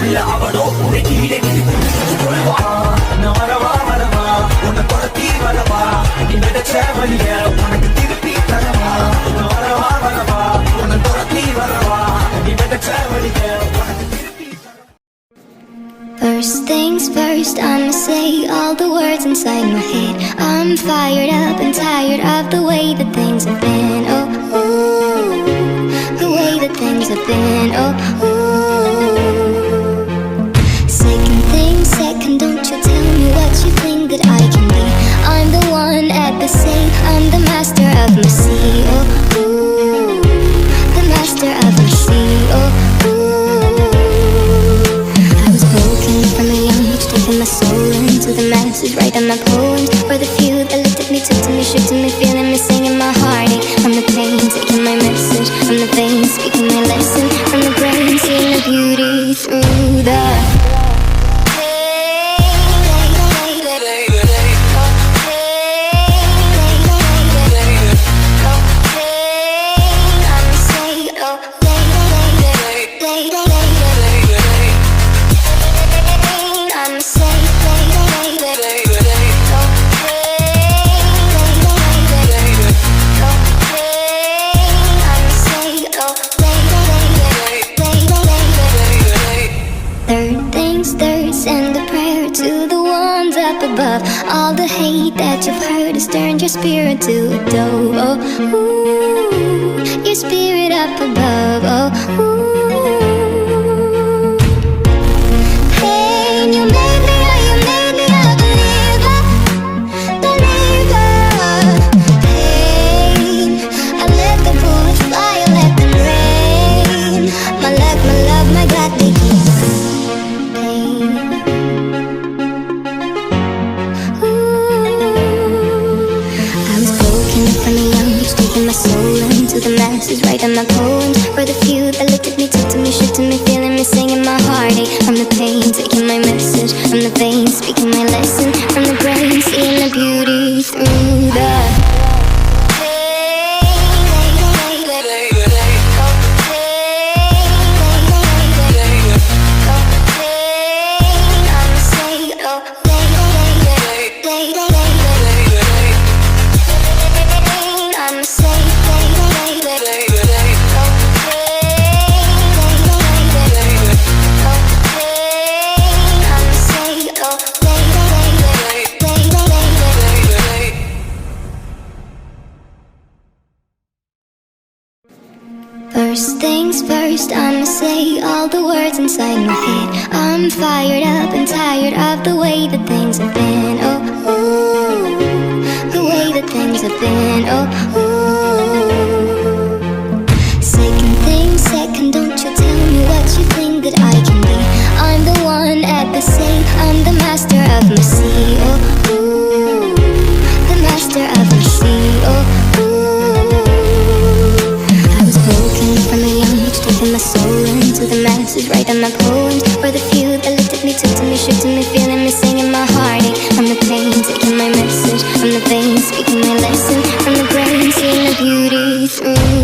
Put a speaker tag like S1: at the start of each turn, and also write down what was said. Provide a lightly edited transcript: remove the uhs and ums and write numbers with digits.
S1: உள்ள அவனோ உன்னை கீழே கொள்வா. நான் வரவா வரவா உன்னை தொடர்த்தி வரவா, நீ விடச்ச வழிய உனக்கு திருப்பி தரவா. நான் வரவா வரவா உன்னை தொடர்த்தி வரவா, நீ விடச்ச வழிய உனக்கு திருப்பி தரவா.
S2: First things first, I'ma say all the words inside my head. I'm fired up and tired of the way that things have been. Oh, ooh, the way that things have been. Oh, ooh. Second thing second, don't you tell me what you think that I can be. I'm the one at the say, I'm the master of my sea. Oh, ooh, the master of my sea. Oh, from a young age, taking my soul into the masses, writing my poems for the few that looked at me, took to me, shook to me, feeling me, singing my heartache. From the pain, taking my message from the veins, speaking my lesson from the brain, seeing the beauty through the above. All the hate that you've heard has turned your spirit to a dove. Oh, ooh, your spirit up above. Oh, ooh. Hey, you made me a believer, believer. Pain, I let the bullets fly, I let them rain. My luck, my love, my God, they keep pain. From a young age, taking my soul into the masses, writing my poems for the few that looked at me, took to me, shook to me, feeling me, singing my heartache. From the pain, taking my message from the veins, speaking my lesson from the brain, seeing the beauty through the First things first, I'ma say all the words inside my head. I'm fired up and tired of the way that things have been. Oh, ooh, the way that things have been. Oh, ooh. Second thing second, don't you tell me what you think that I can be. I'm the one at the say, I'm the master of my sea. Oh, ooh, the master of my sea. Oh, from a young age, taking my soul into the masses, writing my poems for the few that looked at me, took to me, shook to me, feeling me, singing my heartache. From the pain, taking my message from the veins, speaking my lesson from the brain, seeing the beauty through